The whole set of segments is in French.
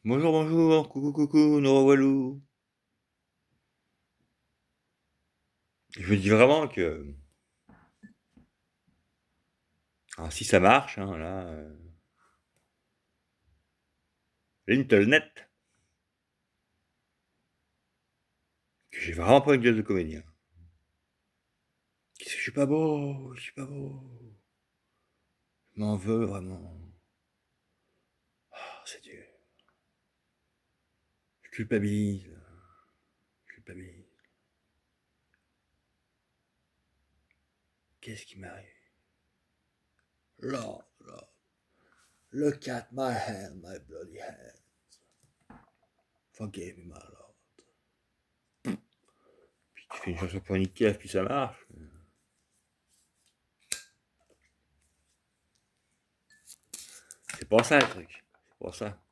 Bonjour, bonjour, coucou, coucou, nous revoilà. Je me dis vraiment que, alors si ça marche, hein, là, l'Intelnet, que j'ai vraiment pas une gueule de comédien. Qu'est-ce que je suis pas beau, je suis pas beau. Je m'en veux vraiment. Oh, c'est dur. Je culpabilise, je culpabilise. Qu'est-ce qui m'arrive? Lord, Lord, look at my hand, my bloody hand. Forgive me, my Lord. Puis tu fais une chanson pour Nick Cave, puis ça marche. C'est pour ça le truc. C'est pour ça.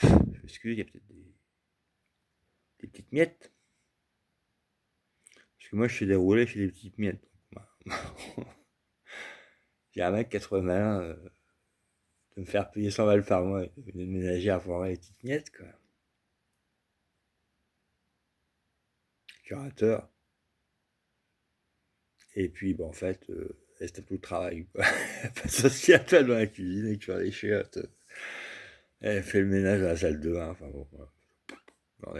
Je m'excuse, il y a peut-être des petites miettes. Parce que moi, je fais des roulés, je fais des petites miettes. J'ai un mec 80 de me faire payer 100 balles par mois et de ménager à foirer les petites miettes, quoi. Curateur. Et puis, bon, en fait, c'est tout le travail, quoi. Parce que si elle dans la cuisine et que tu vas les chiottes, elle fait le ménage à la salle de bain, enfin bon. Bon,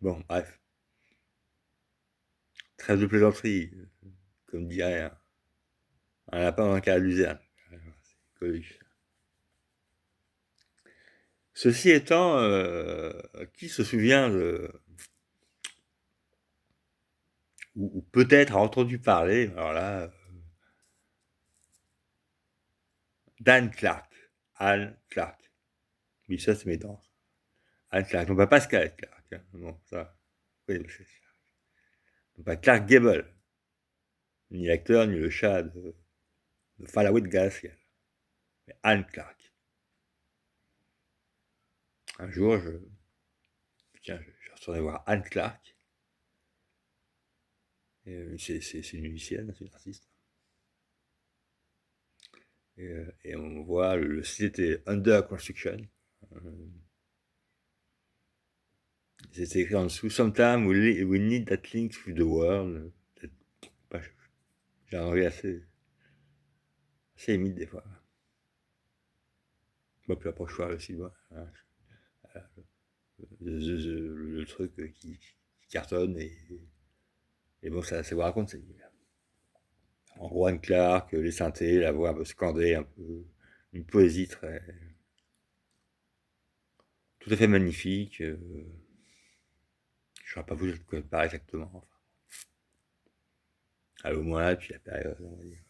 bon, bref. Trêve de plaisanterie, comme dirait un lapin dans un cas à luzerne. Coluche. Ceci étant, qui se souvient de, ou peut-être a entendu parler, alors là, d'Anne Clark. Anne Clark. Oui, ça, c'est mes dents. Anne Clark. Non, pas Scarlett Clark. Hein. Non, ça. Oui, non, pas Clark Gable. Ni l'acteur, ni le chat de Fallout Gaskiell. Mais Anne Clark. Un jour, tiens, je retourné voir Anne Clark. C'est une musicienne, c'est une artiste. Et on voit, le site était Under Construction. Euh, C'était écrit en dessous, Sometime we need that link with the world. J'ai un regard assez émite des fois. Bon, puis après, je vois aussi hein, le truc qui cartonne et bon, ça vous raconte. En gros, Anne Clark, les synthés, la voix un peu scandée, un peu une poésie très tout à fait magnifique. Je ne saurais pas vous dire de quoi elle parle exactement. Enfin, elle est au moins là depuis la période, on va dire.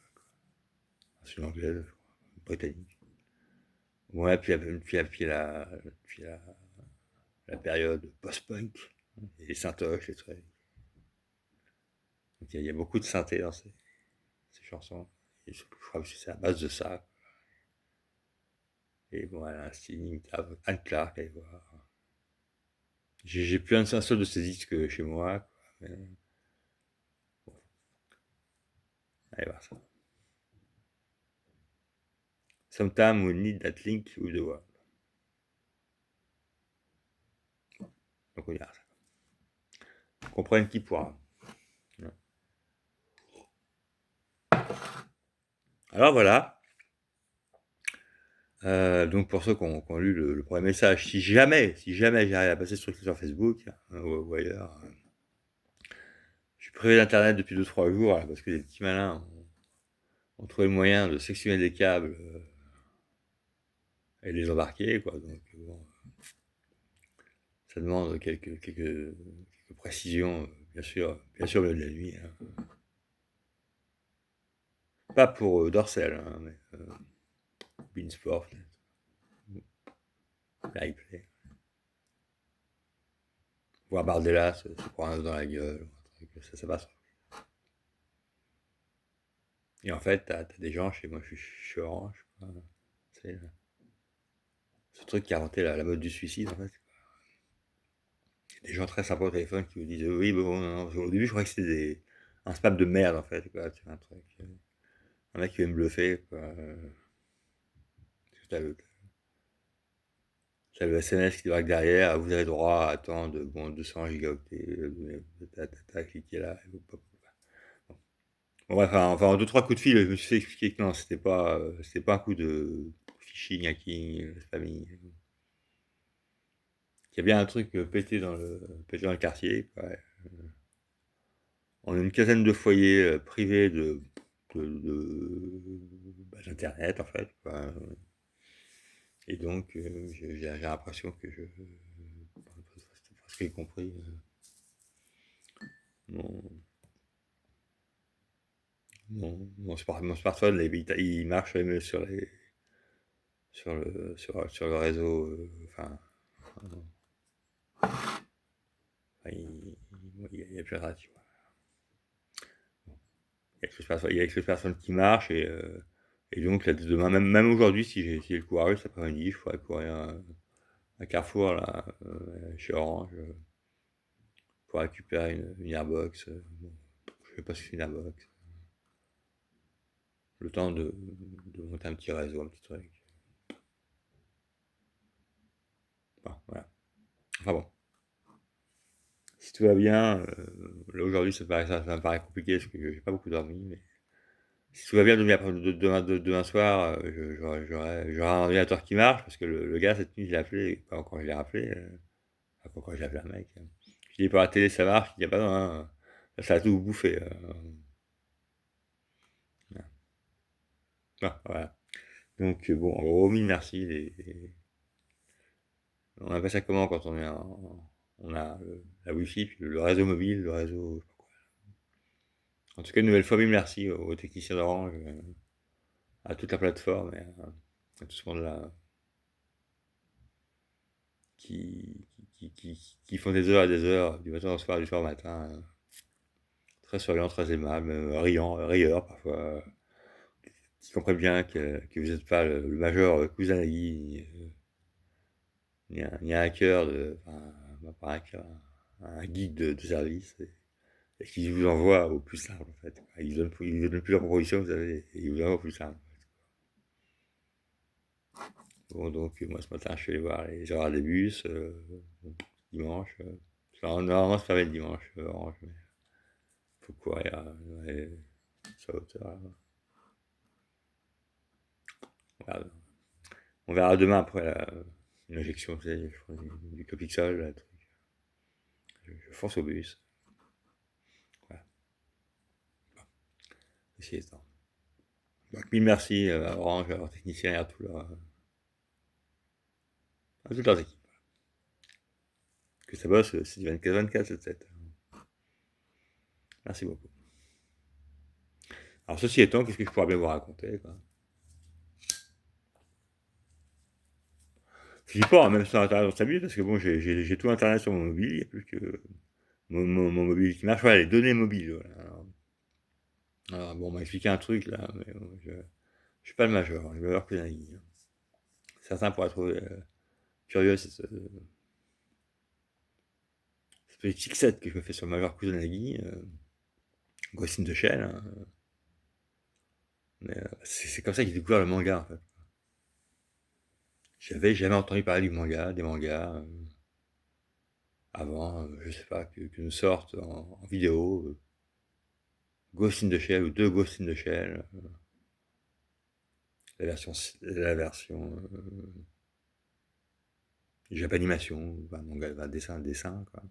C'est une anglaise, je crois, britannique. Au moins là puis la période post-punk, et les syntoches, les trucs. Donc il y a beaucoup de synthé dans ces chansons. Et je crois que c'est à base de ça. Et bon, elle a un style imitable. Anne Clark, allez voir. J'ai plus un seul de ces disques chez moi. Quoi. Mais, bon, allez voir ça. Sometimes we need that link with the world. Donc on ira ça. Comprenne qui pourra. Alors voilà. Donc pour ceux qui ont lu le premier message, si jamais j'arrive à passer ce truc sur Facebook ou ailleurs, je suis privé d'internet depuis 2-3 jours là, parce que les petits malins ont trouvé le moyen de sectionner des câbles et de les embarquer, quoi. Donc bon, ça demande quelques précisions, bien sûr, de la nuit. Hein. Pas pour Dorsel, hein, mais Beansport, Liveplay. Voir Bardella se prendre un œuf dans la gueule, ça passe. Et en fait, t'as des gens, chez moi, je suis orange, quoi. C'est ce truc qui a inventé la mode du suicide, en fait. Des gens très sympas au téléphone qui me disent oui, bon, non, non. Au début, je croyais que c'était un spam de merde, en fait, quoi. Tu vois, un truc. Un mec qui veut me bluffer, quoi. t'as le SMS qui débarque derrière, ah, vous avez droit à tant de 200 gigaoctets, cliquez là, et hop, hop. Bon, bref, enfin, en 2-3 coups de fil, je me suis fait expliquer que non, c'était pas un coup de phishing, hacking, spamming. Il y a bien un truc pété dans le quartier, quoi. On a une quinzaine de foyers privés d'internet, en fait, quoi. Et donc, j'ai l'impression que presque y compris mon, mon smartphone, il marche même sur le réseau, enfin, il y a plus rien, tu vois. Il y a que le smartphone qui marche et donc là, demain, même aujourd'hui, si j'ai essayé le courir cet après-midi, je pourrais courir à Carrefour, là, chez Orange, pour récupérer une Airbox. Bon, je sais pas si c'est une Airbox. Le temps de monter un petit réseau, un petit truc. Bon, voilà. Enfin bon, si tout va bien, là aujourd'hui ça me paraît compliqué parce que j'ai pas beaucoup dormi, mais si tout va bien demain soir, j'aurai un ordinateur qui marche parce que le gars cette nuit je l'ai appelé, pas encore je l'ai rappelé, pas encore je l'ai appelé un mec. Je dis par la télé ça marche, il dit ah bah non, hein, ça a tout bouffé. Voilà. Voilà. Donc bon, en gros, mille merci. On appelle ça comment quand on a la Wi-Fi, puis le réseau mobile, le réseau. Je sais pas quoi. En tout cas, une nouvelle fois, mille merci aux techniciens d'Orange, à toute la plateforme et à tout ce monde-là qui, qui font des heures et des heures, du matin au soir, du soir au matin. Très souriant, très aimable, même rieur parfois, qui comprennent bien que vous n'êtes pas le major Kusanagi, ni un hacker, enfin, pas un hacker, un geek de service, et qui vous envoie au plus simple, en fait. Il vous donne plusieurs propositions, vous savez, et il vous envoie au plus simple. Bon, donc, moi, ce matin, je suis allé voir les horaires des bus, dimanche. Normalement, c'est fermé le dimanche, Orange, mais faut courir, sur la hauteur. Voilà. On verra demain après une injection, tu sais, je crois, du Copixol, là, truc. Je force au bus. Voilà. Essayer ça. Donc, mille merci à Orange, à leurs techniciens et à toutes leurs équipes. Que ça bosse, c'est du 24-24, cette 7. Merci beaucoup. Alors, ceci étant, qu'est-ce que je pourrais bien vous raconter, quoi? Je dis pas, même sur Internet, on s'amuse, parce que bon, j'ai tout Internet sur mon mobile, il n'y a plus que mon mobile qui marche. Voilà, les données mobiles, voilà. Alors, bon, on m'a expliqué un truc, là, mais bon, je suis pas le majeur, je vais voir que Nagui. Certains pourraient trouver curieux cette petite fixette que je me fais sur le major Kusanagi, Ghost in the Shell, hein, mais c'est comme ça que j'ai découvert le manga, en fait. J'avais jamais entendu parler des mangas, avant, je sais pas, que nous sortent en vidéo, Ghost in the Shell ou deux Ghost in the Shell, la version Japanimation, enfin, manga, enfin, dessin, quoi,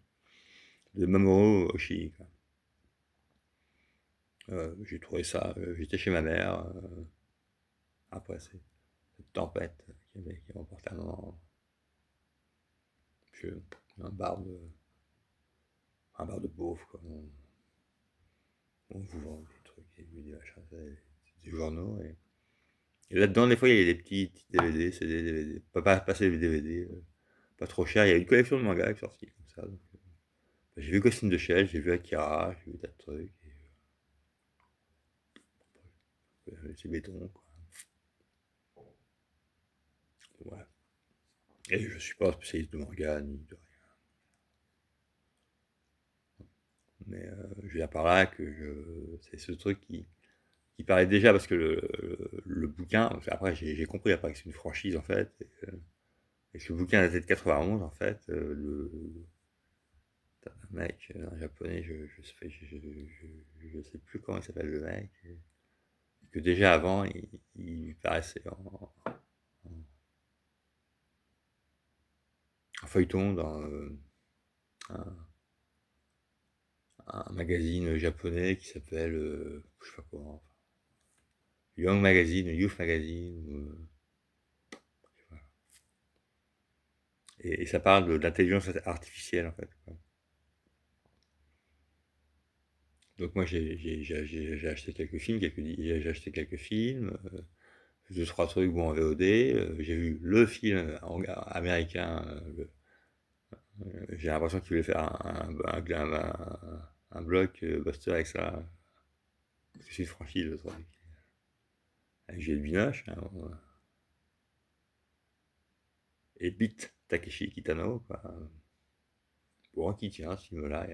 de Mamoru Oshii, quoi. J'ai trouvé ça, j'étais chez ma mère, après cette tempête qui m'a emporté un moment, je, un bar de, un bar de beauf, quoi. On vous vend des trucs, des machins, des journaux, et là-dedans, des fois, il y a des petits DVD, CD, DVD, pas passer les DVD, pas trop cher. Il y a une collection de mangas qui est sortie comme ça. Donc, j'ai vu Ghost in the Shell, j'ai vu Akira, j'ai vu des tas de trucs. C'est béton, quoi. Ouais. Et je suis pas spécialiste de manga ni de rien. Mais je viens par là que c'est ce truc qui paraît déjà, parce que le bouquin, après j'ai compris après que c'est une franchise en fait, et que le bouquin datait de 91 en fait, un mec, un japonais, je sais plus comment il s'appelle le mec, que déjà avant il paraissait en feuilleton dans un, un magazine japonais qui s'appelle, je sais pas comment, Young Magazine, Youth Magazine, et ça parle de l'intelligence artificielle en fait. Donc moi j'ai acheté quelques films, j'ai acheté quelques films, deux trois trucs bon en VOD. J'ai vu le film américain. J'ai l'impression qu'il voulait faire un blockbuster avec ça. Parce que c'est une franchise le truc. Avec Juliette Binoche, hein, et Beat Takeshi Kitano, quoi. Bon, qui tient ce film-là. Il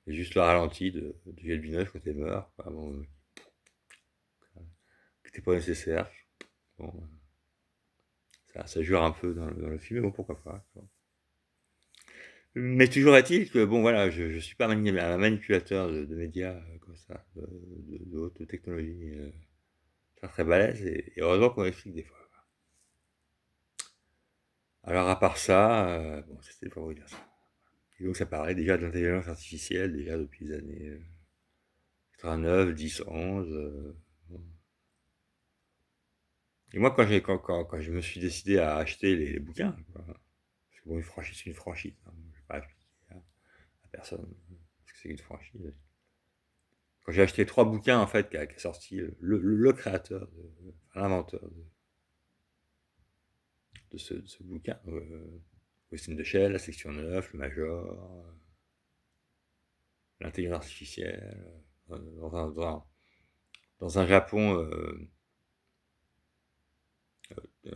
y a juste le ralenti de Juliette Binoche quand elle meurt, quoi. Bon, qui n'était pas nécessaire. Bon, ça jure un peu dans le film, mais bon, pourquoi pas, quoi. Mais toujours est-il que, bon, voilà, je ne suis pas un manipulateur de médias comme ça, de haute technologie, très très balèze, et heureusement qu'on explique des fois. Alors, à part ça, bon, c'était pour vous dire ça. Et donc, ça parlait déjà de l'intelligence artificielle, déjà depuis les années 89, 10, 11. Bon. Et moi, quand je me suis décidé à acheter les bouquins, quoi, parce que bon, une franchise, c'est une franchise, hein, je ne vais pas expliquer à personne ce que c'est qu'une franchise. Quand j'ai acheté trois bouquins, en fait, qu'a sorti le créateur, l'inventeur de ce bouquin, Augustin de Chelles, La Section 9, Le Major, L'intelligence artificielle, dans un Japon,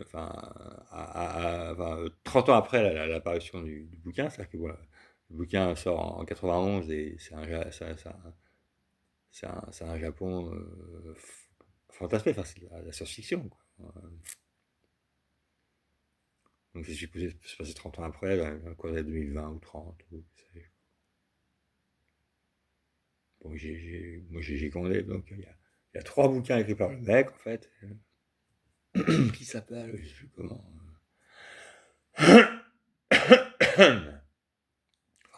enfin, 30 ans après l'apparition du bouquin, c'est-à-dire que voilà, le bouquin sort en 91 et c'est un Japon fantasmé, enfin, c'est la science-fiction, quoi. Donc c'est supposé se passer 30 ans après, dans le cours de 2020 ou 30. Bon, moi j'ai commandé, donc il y a trois bouquins écrits par le mec, en fait, qui s'appelle, je sais plus comment.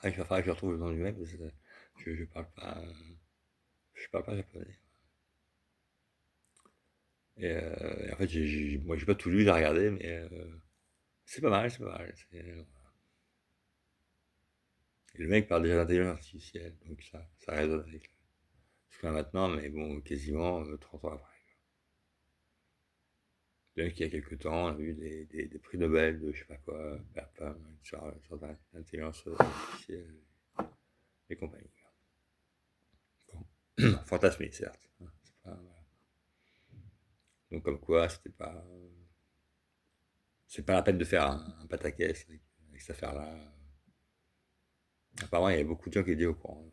Il va falloir que je retrouve le nom du mec, parce que je je parle pas japonais. Et en fait, moi j'ai pas tout lu, j'ai regardé, mais c'est pas mal, c'est pas mal. Et le mec parle déjà d'intelligence artificielle, donc ça résonne avec ce qu'on a maintenant, mais bon, quasiment 30 ans après. Bien qu'il y a quelques temps, on a eu des prix Nobel de je sais pas quoi, sur l'intelligence artificielle et compagnie. Bon, fantasmé, certes. Donc comme quoi, c'est pas la peine de faire un pataquès avec cette affaire-là. Apparemment, il y avait beaucoup de gens qui étaient au courant.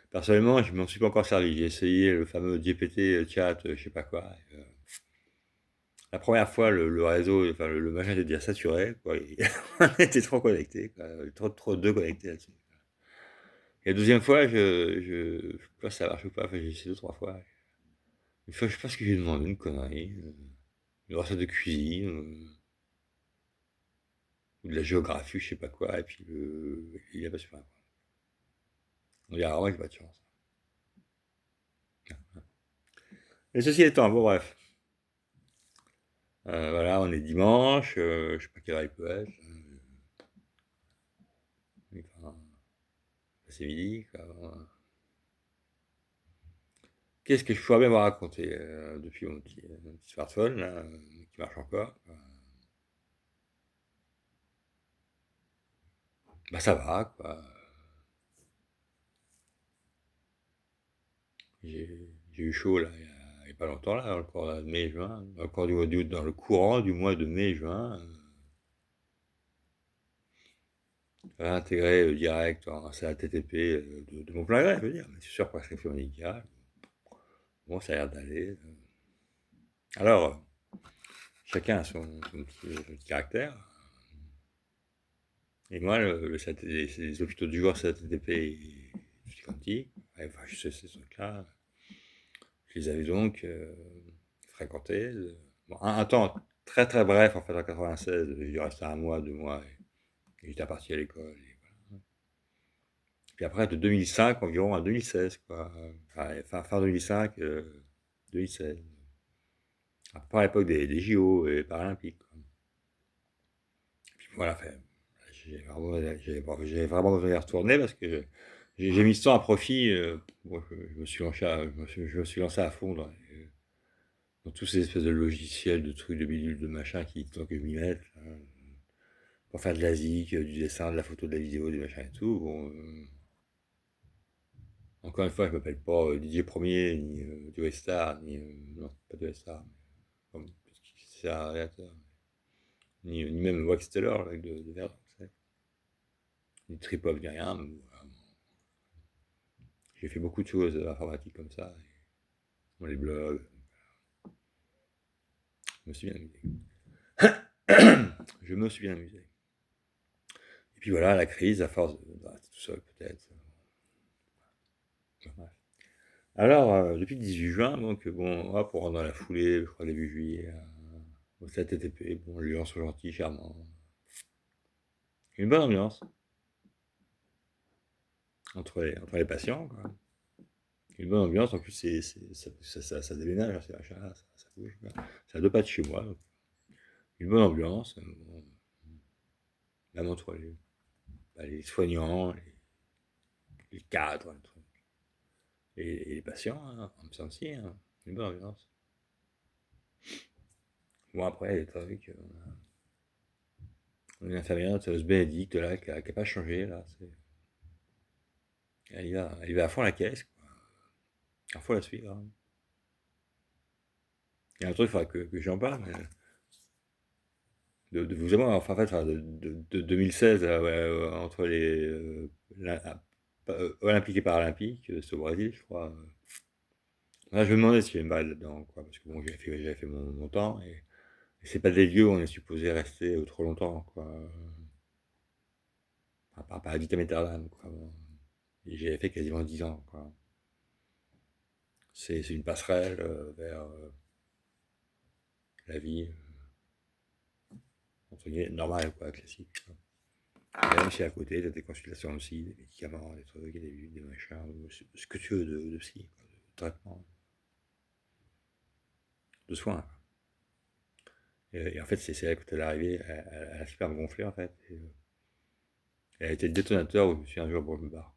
Personnellement, je m'en suis pas encore servi. J'ai essayé le fameux GPT chat, je sais pas quoi. La première fois, le réseau, enfin le machin était déjà saturé, quoi. On était trop connectés, quoi. Trop de connectés là-dessus. Et la deuxième fois, je sais pas si ça marche ou pas. Enfin, j'ai essayé deux, trois fois. Une fois, je sais pas ce que j'ai demandé, une connerie. Une recette de cuisine, ou de la géographie, je sais pas quoi. Et puis, il a pas super. On dirait vraiment qu'il n'y a pas de chance. Mais ceci étant, bon, bref. Voilà, on est dimanche. Je sais pas quelle heure il peut être. Enfin, c'est midi, quoi. Qu'est-ce que je pourrais bien vous raconter depuis mon petit smartphone, là, qui marche encore? Bah ça va, quoi. J'ai eu chaud là, il y a pas longtemps, là, dans le cours de mai-juin, dans le courant du mois de mai-juin, intégré direct en CATTP de mon plein gré, je veux dire, mais c'est sur prescription médicale. Bon, ça a l'air d'aller. Alors, chacun a son petit caractère. Et moi, les hôpitaux du genre CTTP et Tutti Quanti, enfin, je sais ces trucs-là, je les avais donc fréquentés. Bon, un temps très très bref, en fait, en 96, j'ai dû rester un mois, 2 mois, et j'étais parti à l'école. Puis après, de 2005 environ à 2016, quoi. Enfin, fin 2005, 2016. Après, à l'époque des JO et Paralympiques, quoi. Puis voilà, fait, j'ai vraiment besoin d'y retourner parce que j'ai mis ce temps à profit. Bon, je me suis lancé je me suis lancé à fond dans tous ces espèces de logiciels, de trucs, de bidules, de machins qui tant que je m'y mette, hein, pour faire de la zik, du dessin, de la photo, de la vidéo, du machin et tout. Bon, encore une fois, je m'appelle pas Didier Premier, ni Joe Star, ni non, pas Joe Star, mais c'est un réalisateur, ni même Wax Taylor, le mec de Verdun, ni Tripov, ni rien. Mais voilà. J'ai fait beaucoup de choses informatiques comme ça, dans les blogs, je me suis bien amusé. Je me suis bien amusé. Et puis voilà, la crise, à force de rester tout seul peut-être. Bref. Alors, depuis le 18 juin, donc bon, hop, on rentre dans la foulée, je crois début juillet, au CTTP, bon, les gens sont gentils, charmants. Une bonne ambiance entre les patients, quoi. Une bonne ambiance, en plus, ça déménage, hein, ces machins-là, ça bouge, quoi. C'est à 2 pas de chez moi, donc une bonne ambiance, bon, même entre les soignants, les cadres, et les patients, hein, en me aussi, hein, une bonne ambiance. Bon, après, les trucs, on a une infirmière, ce Bénédicte, là, qui a pas changé, là, elle y va à fond la caisse, quoi. Il faut la suivre, hein. Il y a un truc, il faudra que j'en parle, mais de vous avoir, enfin, en fait, enfin, de 2016 entre Olympique et Paralympique, c'est au Brésil, je crois. Là, je me demandais s'il y avait une balle là-dedans, quoi, parce que bon, j'avais fait mon temps, et c'est pas des lieux où on est supposé rester trop longtemps, quoi. Enfin, pas à vitam aeternam, quoi. Bon. Et j'avais fait quasiment 10 ans, quoi. C'est une passerelle vers la vie, entre guillemets, normale, quoi, classique, quoi. Et même si à côté, t'as des consultations aussi, des médicaments, des trucs, des machins, ce que tu veux de psy, quoi, de traitement, de soins. Et en fait, c'est elle, quand elle est arrivée, elle a super gonflé, en fait. Elle a été le détonateur où je me suis un jour, bon, je me barre.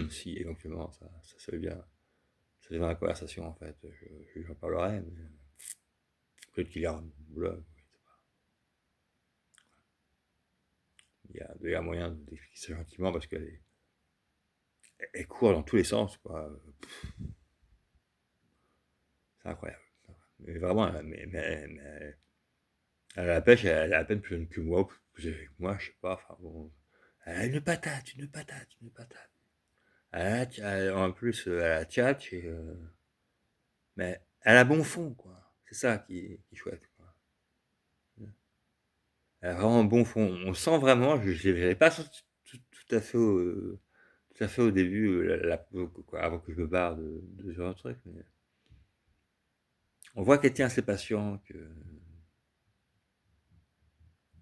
Si éventuellement ça veut bien, ça devient la conversation, en fait, je lui en parlerai, mais peut-être qu'il y a un blog, il y a moyen d'expliquer ça gentiment parce elle court dans tous les sens, quoi. C'est incroyable. Mais vraiment, elle a la pêche, elle a à peine plus jeune que moi, plus âgée que moi, je sais pas, enfin bon. Elle a une patate, une patate, une patate. En plus, elle a tchatch, mais elle a bon fond, quoi. C'est ça qui est chouette, quoi. Elle a vraiment bon fond. On sent vraiment, je l'avais pas senti tout à fait tout à fait au début, quoi, avant que je me barre de ce genre de truc, mais on voit qu'elle tient ses patients, que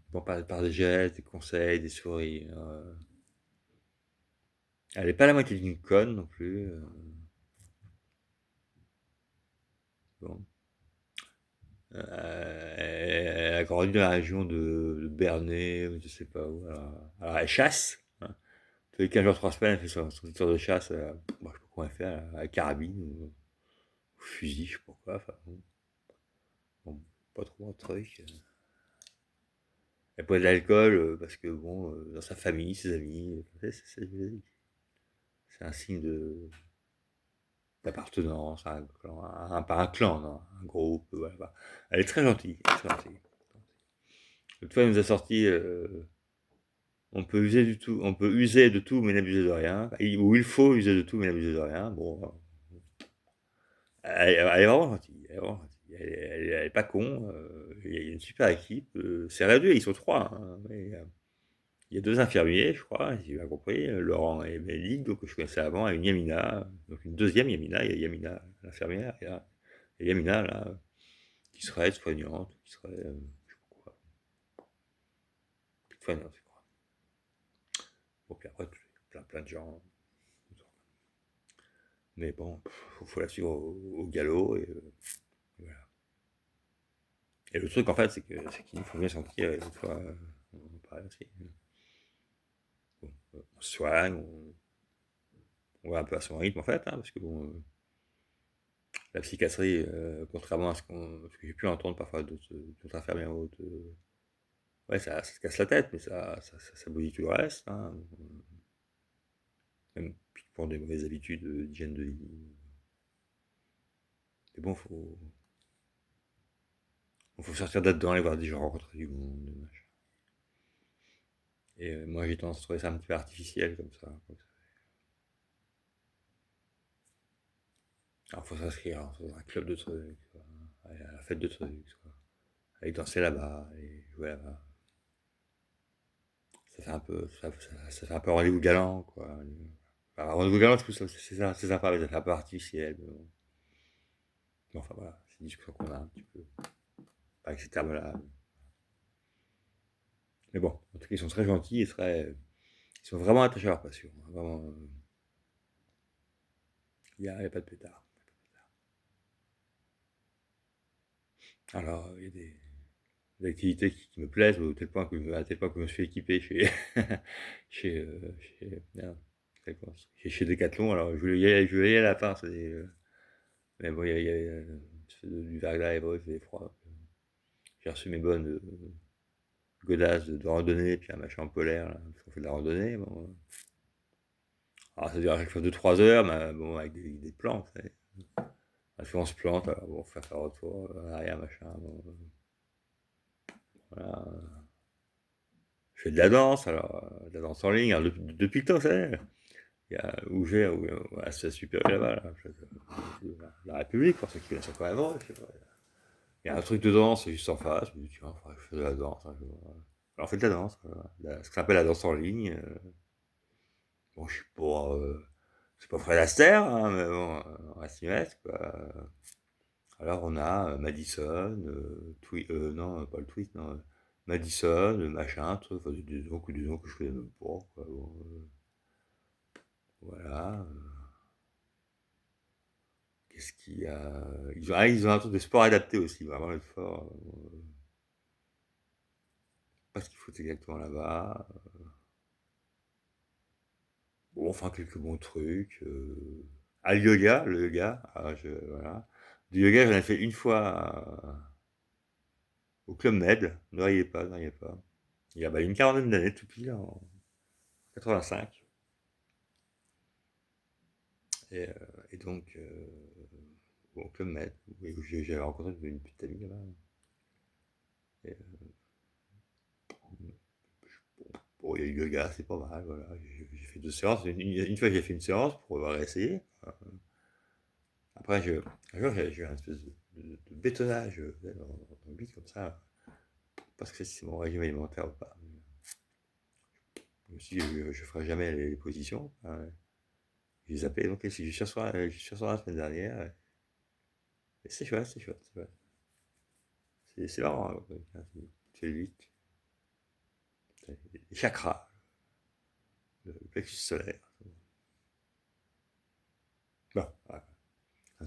bon, par des gestes, des conseils, des sourires. Elle n'est pas la moitié d'une conne non plus. Bon. Elle a grandi dans la région de Bernay, ou je sais pas où. Alors, elle chasse, hein. Tous les 15 jours, 3 semaines, elle fait son tour de chasse. Bon, je sais pas comment elle fait, à la carabine ou fusil, je sais pas quoi. Enfin, bon, pas trop un truc. Elle boit de l'alcool parce que, bon, dans sa famille, ses amis, c'est un signe d'appartenance à un clan, pas un clan, non, un groupe, voilà, voilà. Elle est très gentille, très gentille. L'autre fois, elle nous a sorti, on peut user de tout, mais n'abuser de rien. Ou il faut user de tout, mais n'abuser de rien. Bon, Elle est vraiment gentille, elle est vraiment gentille. Elle est pas con, il y a une super équipe, c'est réduit, ils sont 3, hein, mais il y a 2 infirmiers, je crois, si j'ai bien compris, Laurent et Mélie, donc je connaissais avant, et une Yamina, donc une deuxième Yamina, il y a Yamina l'infirmière, et Yamina là, qui serait aide-soignante, qui serait, je sais pas quoi, soignante, je crois. Bon, puis après, plein de gens. Mais bon, faut la suivre au galop, et voilà. Et le truc, en fait, c'est qu'il faut bien sentir, des fois, on parle aussi. Bon, on se soigne, on va un peu à son rythme, en fait, hein, parce que bon, la psychiatrie, contrairement à ce que j'ai pu entendre parfois d'autres infirmières ou autres, ouais, ça se casse la tête, mais ça bousille tout le reste, hein, même pour des mauvaises habitudes d'hygiène de vie. Mais bon, faut sortir là-dedans et voir des gens, rencontrer du monde, machin. Et moi, j'ai tendance à trouver ça un petit peu artificiel, comme ça. Alors, faut s'inscrire dans un club de trucs, quoi, aller à la fête de trucs, quoi, aller danser là-bas, et jouer là-bas. Ça fait un peu rendez-vous galant, quoi. Enfin, rendez-vous galant, je trouve ça, c'est sympa, mais ça fait un peu artificiel. Mais bon. Mais enfin, voilà, c'est une discussion qu'on a un petit peu. Pas avec ces termes-là. Mais bon, en tout cas, ils sont très gentils et ils sont vraiment attachés à leur passion, hein. Vraiment, y a pas de pétard. Alors, il y a des activités qui me plaisent, à tel point que je me suis équipé chez, merde, chez Decathlon. Alors, je voulais y aller à la fin, mais bon, du verglas et bon, il faisait froid. J'ai reçu mes bonnes godasses de randonnée, puis un machin polaire, là, parce qu'on fait de la randonnée. Bon. Alors, ça dure à chaque fois 2-3 heures, mais bon, avec des plans, vous savez. Parce qu'on se plante, alors bon, faut faire retour, arrière, machin. Bon, voilà. Je fais de la danse, alors, de la danse en ligne, alors, depuis le temps, ça il y a Ougère, à sa supérieure là-bas, là, la République, pour ceux qui connaissent encore avant, je sais pas. Il y a un truc de danse juste en face, je me dis, tiens, faudrait que je fasse de la danse un jour. Alors, on fait de la danse, voilà. Ce qu'on appelle la danse en ligne. Bon, je suis pas, c'est pas Fred Astaire, hein, mais bon, on reste y mettre, quoi. Alors, on a Madison, non, pas le tweet, non, Madison, machin, truc, enfin, des noms que je connais même pas, quoi. Bon, voilà. Qu'est-ce qu'il y a? Ils ont un truc de sport adapté aussi, vraiment le sport. Pas ce qu'il faut exactement là-bas. Bon, enfin, quelques bons trucs. Ah, le yoga, voilà. Du yoga, j'en ai fait une fois au Club Med, ne riez pas, ne riez pas. Il y a une quarantaine d'années, tout pile, en 85. Et, euh, et donc, bon, au Club Med, où j'avais rencontré une petite amie là-bas. Et, bon, il y a eu le yoga, c'est pas mal, voilà. J'ai fait 2 séances. Une fois, j'ai fait une séance pour avoir essayé. Après, un jour, j'ai eu un espèce de bétonnage dans le bide comme ça, parce que c'est mon régime alimentaire ou pas. Je me suis dit, je ferai jamais les positions. J'ai zappé, donc je suis sur la semaine dernière. Et c'est chouette, c'est chouette, c'est chouette. C'est marrant, hein, c'est vite. Les chakras, le plexus solaire. Bon, voilà.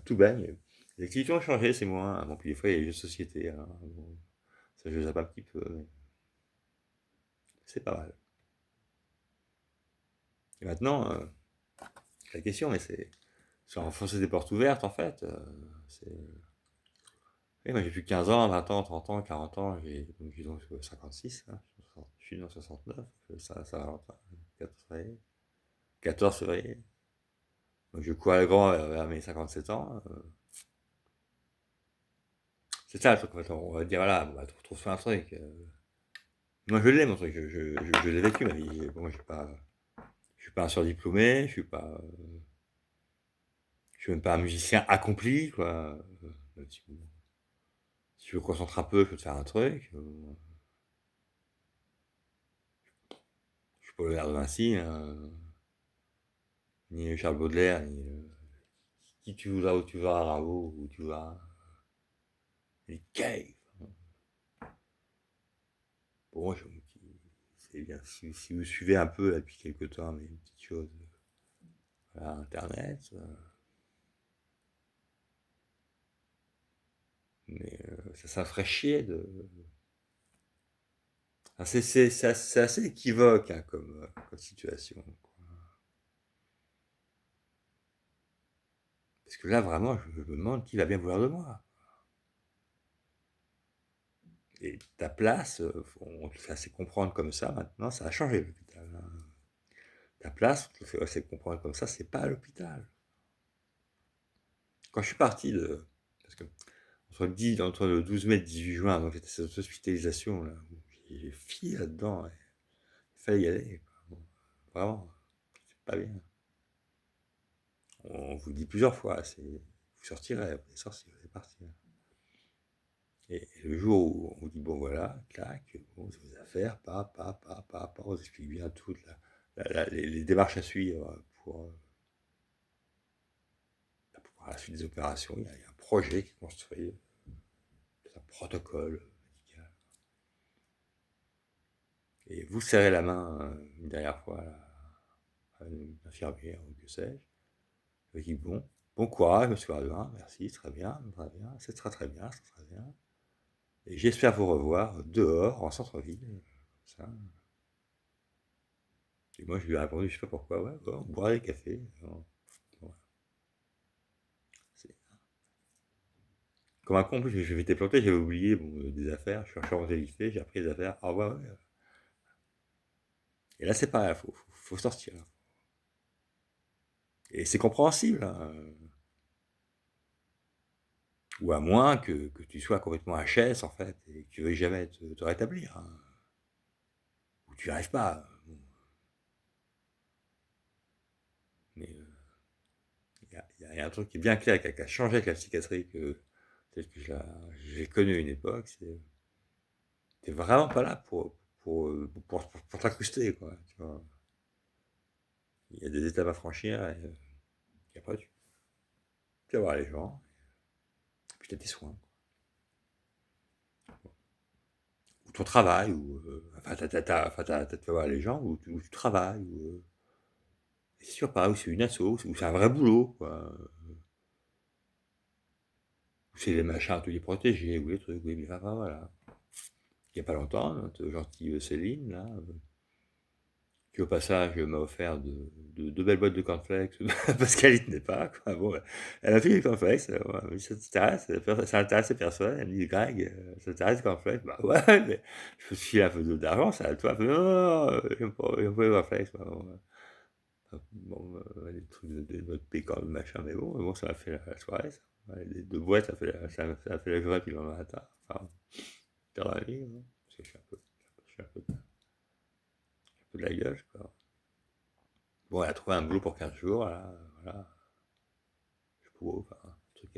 Tout baigne. Les activités ont changé, c'est moins, hein. Bon, puis des fois, il y a les jeux de société, hein. Bon, ça, je zappe un petit peu, mais c'est pas mal. Et maintenant, la question, mais c'est enfoncer des portes ouvertes, en fait. Oui, moi, j'ai plus 15 ans, 20 ans, 30 ans, 40 ans, j'ai donc 56, hein. Je suis né en 69, ça va longtemps. 14 février. 14 février. Donc, je cours à grand vers mes 57 ans. C'est ça le truc, en fait. On va dire, voilà, on va trouver un truc. Moi, je l'ai, mon truc. Je l'ai vécu, ma vie. Bon, je suis pas un surdiplômé, je suis pas je suis même pas un musicien accompli, quoi. Si je me concentre un peu, je peux te faire un truc. Je suis pas Léonard de Vinci, hein, ni Charles Baudelaire, ni qui tu voudras, où tu vas, Raoult, où tu vas, les caves. Pour moi, c'est bien. Si vous suivez un peu là, depuis quelques temps, mais une petite chose, voilà, Internet, mais ça ferait chier de. Enfin, c'est assez équivoque hein, comme situation. Quoi. Parce que là, vraiment, je me demande qui va bien vouloir de moi. Et ta place, on te fait assez comprendre comme ça maintenant, ça a changé l'hôpital. Hein. Ta place, on te fait assez comprendre comme ça, c'est pas à l'hôpital. Quand je suis parti de. Parce que entre le 12 mai et le 18 juin, donc c'était cette hospitalisation, là, j'ai filé là-dedans. Il fallait y aller. Quoi. Bon, vraiment, c'est pas bien. On vous dit plusieurs fois, vous sortirez, vous allez sortir, vous allez partir. Et le jour où on vous dit, bon voilà, clac, bon, c'est vos affaires, on vous explique bien toutes les démarches à suivre pour la suite des opérations. Il y a un projet qui est construit, un protocole médical. Et vous serrez la main une dernière fois à une infirmière ou que sais-je. Je dis bon courage, monsieur Ardouin, merci, très bien, c'est très bien, c'est très bien. Et j'espère vous revoir dehors, en centre-ville, comme ça. Et moi, je lui ai répondu, je sais pas pourquoi, ouais, on boira des cafés. Voilà. Comme un con, en plus, je m'étais planté, j'avais oublié des affaires, je suis remonté vite fait, j'ai repris les affaires, au revoir, ouais. Et là, c'est pareil, faut sortir. Et c'est compréhensible, hein. Ou à moins que tu sois complètement HS, en fait, et que tu ne veuilles jamais te rétablir. Hein. Ou tu n'y arrives pas. Bon. Mais il y a un truc qui est bien clair, qui a changé avec la psychiatrie, tel que j'ai connu à une époque, c'est t'es vraiment pas là pour t'incruster, quoi. Tu vois. Il y a des étapes à franchir, et après tu vas voir les gens, et puis tu as tes soins. Ou ton travail, ou enfin, tu vas voir les gens, ou tu travailles, ou c'est sûr, pareil, ou c'est une asso, ou c'est un vrai boulot, quoi. Ou c'est les machins ateliers protégés, ou les trucs, oui, mais enfin, voilà. Il n'y a pas longtemps, notre gentille Céline, là, qui au passage m'a offert de belles boîtes de cornflakes parce qu'elle y tenait pas. Quoi. Bon, elle a fait les cornflakes, ouais, ça t'intéresse, ça intéresse les personnes. Elle me dit, Greg, ça t'intéresse les cornflakes? Bah ouais, mais je me suis filé un peu d'argent, ça à toi. Elle fait, non, non, j'aime pas les cornflakes. Bon, des trucs de notre pécan, machin, mais bon, ça m'a fait la soirée. Ça. Ouais, les deux boîtes, ça a fait la journée puis le lendemain matin. Enfin, perdre la vie, hein, parce que je suis un peu de la gueule, quoi. Bon, elle a trouvé un boulot pour 15 jours, là, voilà. Je sais pas, enfin, un truc,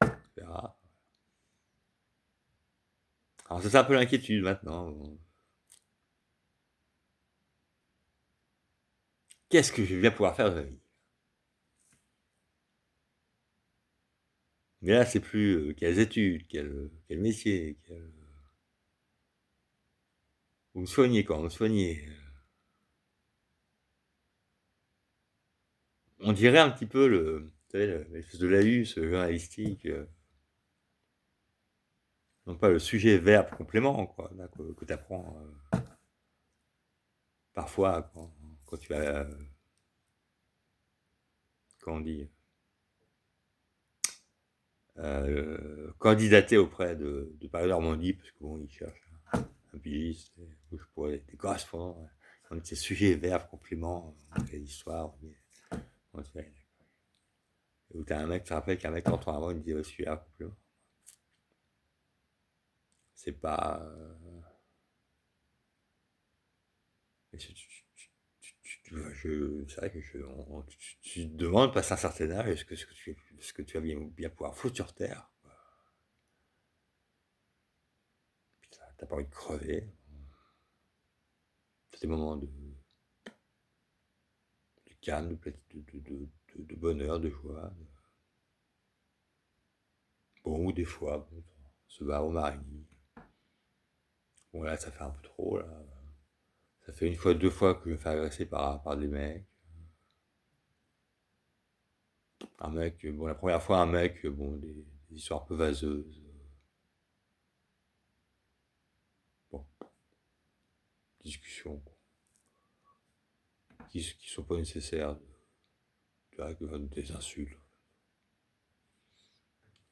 on verra. Alors, c'est un peu l'inquiétude maintenant. Bon. Qu'est-ce que je vais bien pouvoir faire de ma vie? Mais là, c'est plus quelles études, quel métier, où me soigner, quand me soigner. On dirait un petit peu vous savez, l'espèce de laïus journalistique, non pas le sujet verbe complément, quoi, là, que tu apprends parfois quand tu vas, comment on dit, candidater auprès de Paris Normandie, parce que bon, ils cherchent un pigiste, je pourrais des correspondants, ouais. Donc c'est sujet, verbe, complément, quelle histoire, on fait. Où t'as un mec, tu te rappelles qu'un mec entend avant, il me dit sujet, verbe, complément. C'est pas. c'est vrai que tu te demandes, passé un certain âge, est-ce que tu vas bien pouvoir foutre sur Terre? Putain, t'as pas envie de crever. C'est des moments de calme, de bonheur, de joie. Bon, ou des fois, bon, on se bat au mari. Bon, là, ça fait un peu trop, là. Ça fait une fois, deux fois que je me fais agresser par des mecs. Un mec, bon, la première fois, un mec, bon, des histoires un peu vaseuses. Bon, discussions, quoi, qui sont pas nécessaires. Tu vois, des insultes.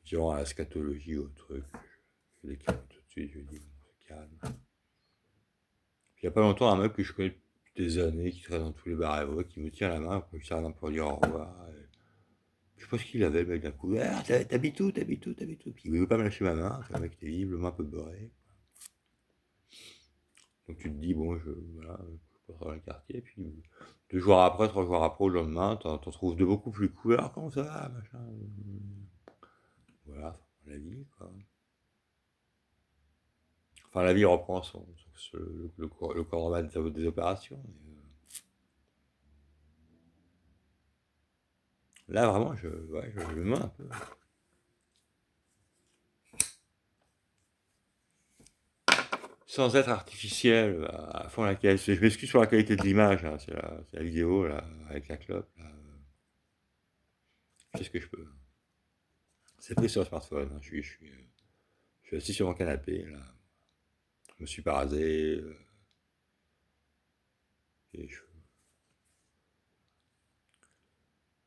Genre à la scatologie, au truc. Je les calme tout de suite, je dis, bon, c'est calme. Puis il y a pas longtemps, un mec que je connais depuis des années, qui traîne dans tous les bars et autres, qui me tient la main, quand je serre la main pour dire au revoir. Je sais pas ce qu'il avait, le mec, d'un coup. Ah, t'habites où, t'habites où, t'habites où? Puis il veut pas me lâcher ma main, c'est un mec qui était visiblement un peu beurré. Donc tu te dis, bon, voilà, je passe dans le quartier, puis deux jours après, trois jours après, au lendemain, t'en trouves de beaucoup plus cool. Alors comment ça va, machin. Voilà, la vie, quoi. Enfin, la vie reprend le corps normal des opérations. Là, vraiment, ouais, je me mets un peu. Sans être artificiel, à fond la caisse. Je m'excuse sur la qualité de l'image, hein, c'est la vidéo, là, avec la clope. Là. Je fais ce que je peux. C'est pris sur le smartphone. Hein. Je suis assis sur mon canapé, là. Je me suis pas rasé. Et je suis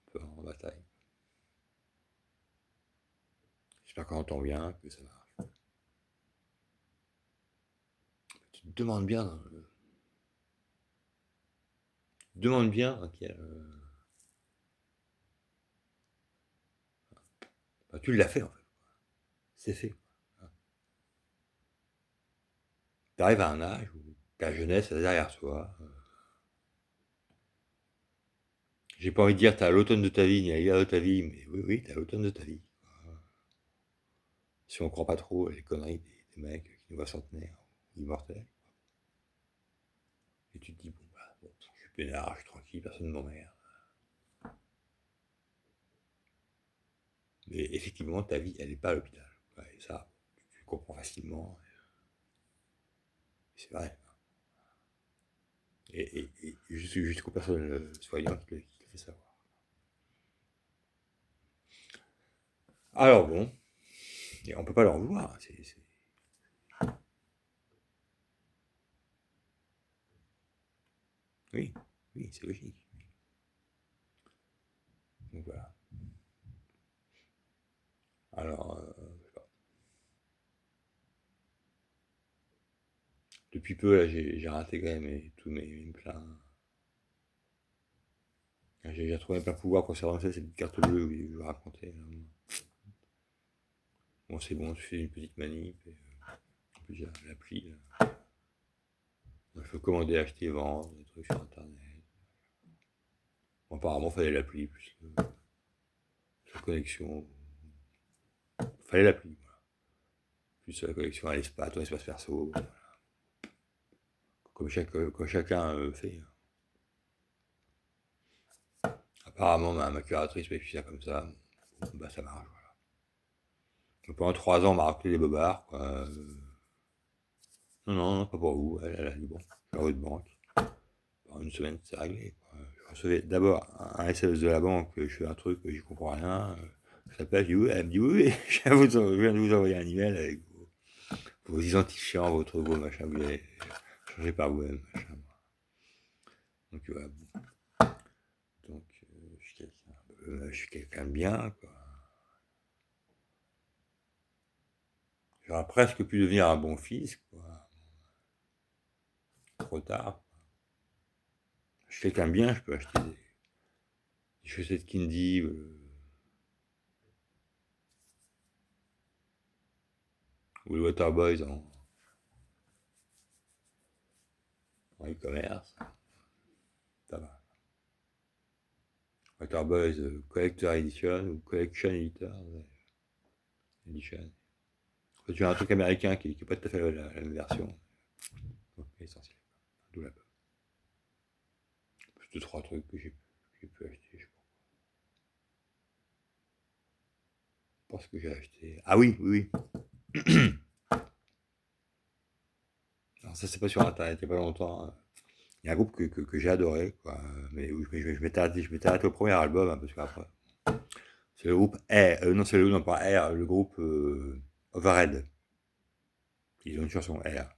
un peu en bataille. J'espère qu'on entend bien, que ça marche. Tu te demandes bien, bah, tu l'as fait, en fait. C'est fait. Tu arrives à un âge où ta jeunesse est derrière toi. J'ai pas envie de dire t'as l'automne de ta vie, ni l'hiver de ta vie, mais oui, oui, t'as l'automne de ta vie. Si on croit pas trop les conneries des mecs qui nous voient centenaires, immortels. Et tu te dis, bon, bah, bon, je suis peinard, je suis tranquille, personne ne m'emmerde. Mais effectivement, ta vie, elle n'est pas à l'hôpital. Ouais, et ça, tu comprends facilement. C'est vrai. Et je suis jusqu'aux personnes soignantes qui le fait savoir. Alors bon, et on peut pas leur vouloir. Oui, oui, c'est logique. Donc voilà. Alors, je sais pas. Depuis peu, là, j'ai réintégré tous mes plans. J'ai retrouvé plein pouvoir concernant ça, cette carte bleue où je vous racontais. Là. Bon, c'est bon, je fais une petite manip. Et, en plus, j'ai l'appli. Je peux commander, acheter, vendre, des trucs sur internet. Bon, apparemment, il fallait l'appli, plus la connexion. Il fallait l'appli, voilà. Plus la connexion à l'espace, ton espace perso. Voilà. Comme chacun fait. Apparemment, ma curatrice m'a fait ça comme ça. Bon, bah, ça marche, voilà. Donc, pendant 3 ans, on m'a rappelé les bobards, quoi. Non, non, non, pas pour vous. Elle a dit, bon, je vais à votre banque. En une semaine, c'est réglé. Quoi. Je recevais d'abord un SMS de la banque, je fais un truc, j'y comprends rien. Je l'appelle, je dis oui, elle me dit oui, oui, je viens de vous envoyer un email avec vos identifiants, vos machins, vous avez changé par vous-même, machin. Donc voilà, bon. Donc je suis quelqu'un de bien, quoi. J'aurais presque pu devenir un bon fils, quoi. Trop tard. Je suis quelqu'un de bien, je peux acheter des chaussettes Kindy, ou le Waterboys en e-commerce. Ça va. Waterboys Collector Edition ou Collection Edition. Tu as un truc américain qui n'est pas tout à fait la même version. Donc, essentiel. D'où la peur. Deux, trois trucs que j'ai pu acheter, je pense que j'ai acheté. Ah oui, oui, oui. Alors ça, c'est pas sur Internet, il n'y a pas longtemps. Il y a un groupe que j'ai adoré, quoi. Mais oui, je m'étais arrêté au premier album, hein, parce qu'après. C'est le groupe R, non, c'est le, non, pas R, le groupe Overhead. Ils ont une chanson R.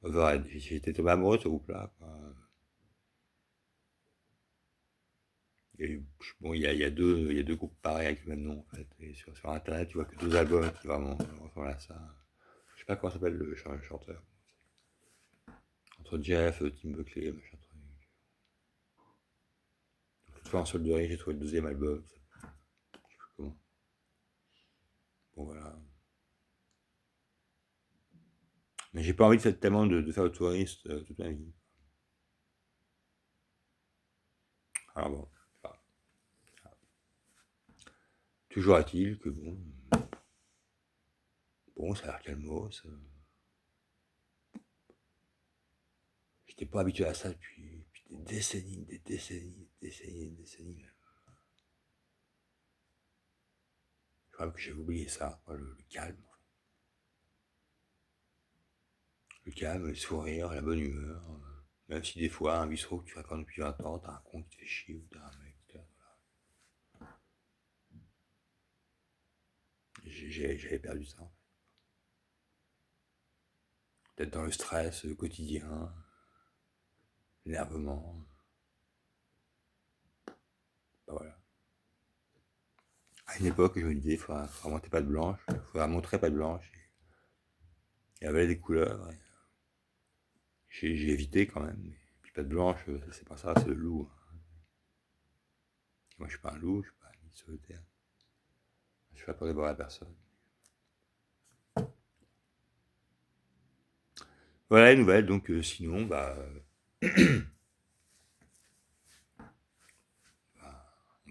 Overhead. J'étais tombé amoureux de ce groupe-là, quoi. Et, bon, il y a deux groupes pareils avec le même nom, en fait. Et sur Internet, tu vois que deux albums qui vraiment ressemblent à ça. Je sais pas comment s'appelle le chanteur. Entre Jeff, Tim Buckley, machin truc. Toutefois, en solderie, j'ai trouvé le deuxième album. Je sais plus comment. Bon, voilà. Mais j'ai pas envie de faire tellement de faire le touriste toute ma vie. Alors bon, enfin, toujours est-il que bon, ça a l'air calmos. J'étais pas habitué à ça depuis des décennies, des décennies, des décennies, des décennies. Je crois que j'avais oublié ça, quoi, le calme. Le calme, le sourire, la bonne humeur. Même si des fois, un bistrot que tu racontes depuis 20 ans, t'as un con qui te fait chier ou t'as un mec. J'avais perdu ça. Peut-être dans le stress quotidien, l'énervement. Bah voilà. À une époque, je me disais, il faudra monter pas de blanche, il faudra montrer pas de blanche et avaler des couleurs. J'ai évité quand même. Mais puis pas de blanche, c'est pas ça, c'est le loup. Moi, je suis pas un loup, je suis pas un solitaire. Je suis pas pour dévorer la personne. Voilà les nouvelles, donc sinon, on va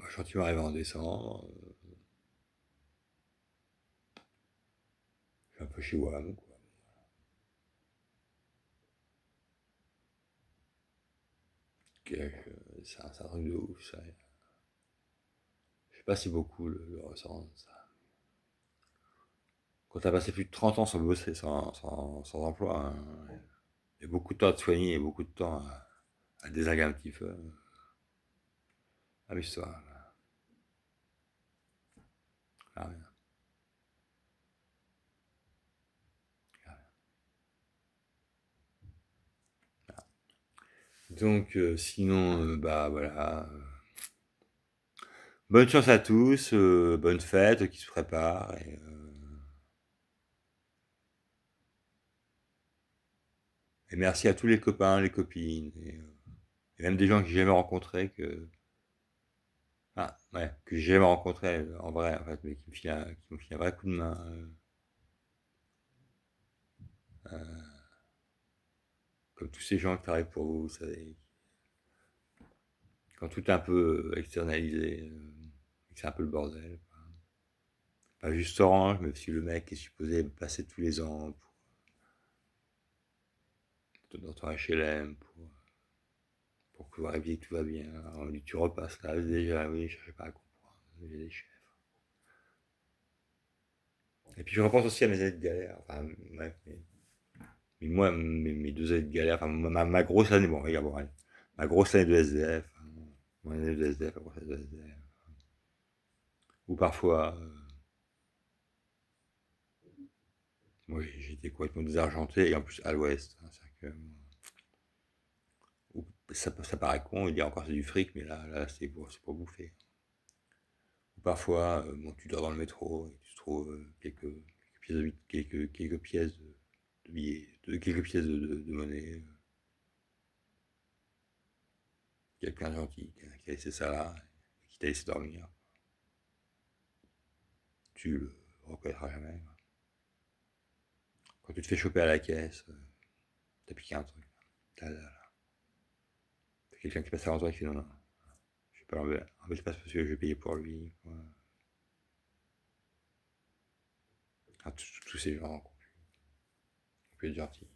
gentiment arriver en décembre. Je suis un peu chez WAM, quoi. C'est un truc de ouf, ça. Je sais pas si beaucoup le ressentent, ça. Quand t'as passé plus de 30 ans sans bosser, sans emploi, hein, il y a beaucoup de temps à te soigner et beaucoup de temps à désinguer un petit peu. Amuse-toi. Ah, rien. Donc, sinon, bah voilà. Bonne chance à tous, bonne fête qui se prépare. Et merci à tous les copains, les copines, et même des gens que j'ai jamais rencontrés, que j'ai jamais rencontrés en vrai, en fait, mais qui me filent un vrai coup de main. Comme tous ces gens qui travaillent pour vous, vous savez, quand tout est un peu externalisé, et que c'est un peu le bordel. Pas juste Orange, mais aussi le mec qui est supposé passer tous les ans dans ton HLM pour pouvoir vérifier que tout va bien. Alors, on dit, tu repasses là, déjà, oui, je ne cherchais pas à comprendre. J'ai des chefs. Et puis je repense aussi à mes années de galère. Enfin, ouais, mais moi, mes 2 années de galère, enfin, ma grosse année, bon, regarde, bon, allez, ma grosse année de SDF, mon année de SDF, la grosse année de SDF, ou parfois, moi j'étais complètement désargenté, et en plus à l'ouest. Hein, c'est-à-dire que, ça paraît con, il dit encore c'est du fric, mais là c'est pour bouffer. Ou parfois, bon, tu dors dans le métro et tu trouves quelques pièces de billets, quelques pièces de monnaie. Quelqu'un gentil qui a laissé ça là et qui t'a laissé dormir. Tu le reconnaîtras jamais. Quand tu te fais choper à la caisse, t'as piqué un truc. T'as quelqu'un qui passe avant toi et qui fait non, non, peux enlever l'espace parce que je vais payer pour lui, quoi. Ah, tous ces gens qui ont pu être gentils.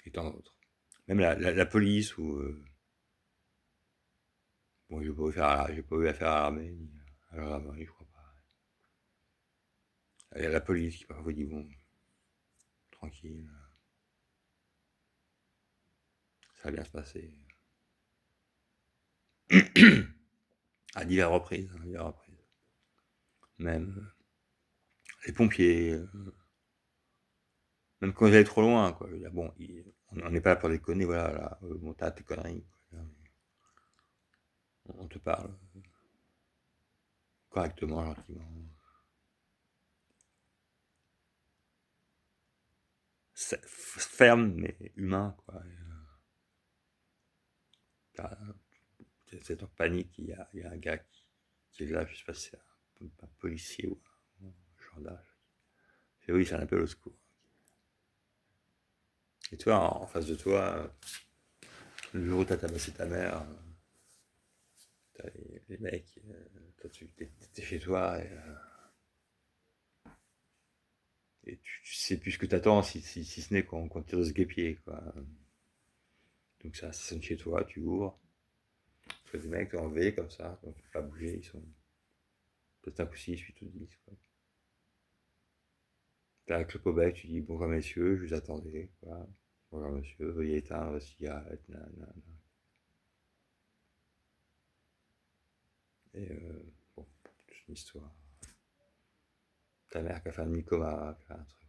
Et tant d'autres. Même la police ou... bon, j'ai pas eu affaire à l'armée, ni à la gendarmerie, je crois pas. Il y a la police qui parfois dit bon, tranquille, ça va bien se passer. À diverses reprises, hein, diverses reprises. Même les pompiers, même quand ils allaient trop loin, quoi. Je veux dire, bon, on n'est pas là pour déconner, voilà, là, bon, t'as tes conneries, quoi. On te parle correctement, gentiment. Ferme, mais humain, quoi. C'est en panique, il y a un gars qui est là, je sais pas si c'est un policier ou un gendarme. Et oui, c'est un appel au secours. Et toi, en face de toi, le jour où t'as tabassé ta mère, t'as les mecs, toi tu t'es chez toi et tu sais plus ce que t'attends si ce n'est qu'on tire de ce guépier, quoi. Donc ça sonne chez toi, tu ouvres. Tu vois des mecs en V comme ça, donc tu peux pas bouger, ils sont peut-être 5 ou 6, 8 ou 10, quoi. T'as la clope au bec, tu dis bonjour messieurs, je vous attendais, quoi. Bonjour monsieur, veuillez éteindre votre cigarette, nanana. Et bon, c'est une histoire. Ta mère qui a fait un demi-coma, qui a un truc.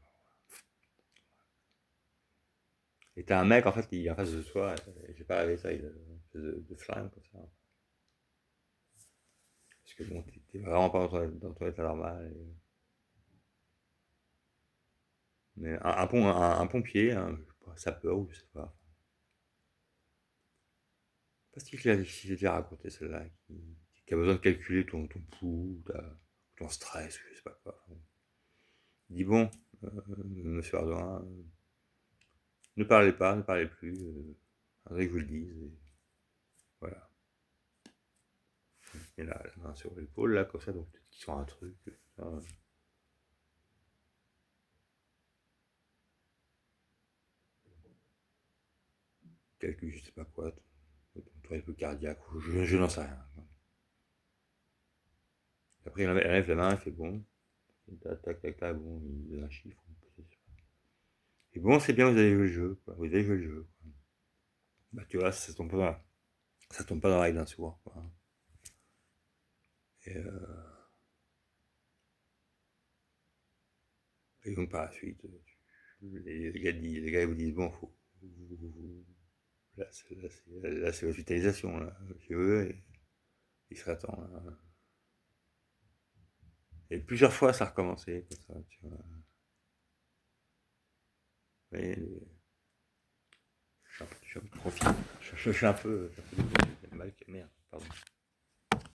Et t'as un mec, en fait, qui est en face de toi, et j'ai pas rêvé ça, il a une espèce de flingue comme ça. Parce que bon, t'es vraiment pas dans ton état normal. Mais un pompier, un sapeur, ou je sais pas. Pas si j'ai déjà raconté celle-là, qui a besoin de calculer ton pouls, ton stress, je sais pas quoi. Il dit bon, monsieur Ardouin, ne parlez pas, ne parlez plus, attendez que je vous le dise, et voilà. Et là, la main sur l'épaule, là, comme ça, donc peut-être qu'ils sont un truc. Ça, calcul, je sais pas quoi, ton rythme cardiaque, je n'en sais rien. Après, il enlève la main, il fait bon, tac, tac, tac, tac, bon, il donne un chiffre, et bon, c'est bien, vous avez joué le jeu, quoi. Vous avez joué le jeu, quoi. Bah, tu vois, ça tombe pas dans la règle d'un sourd, quoi. Et, et donc, par la suite, les gars ils vous disent, bon, là, c'est l'hospitalisation, là, chez eux, et ils se attendent, là. Et plusieurs fois, ça a recommencé, comme ça, tu vois. Mais, je suis un peu trop je suis un peu mal que merde, pardon.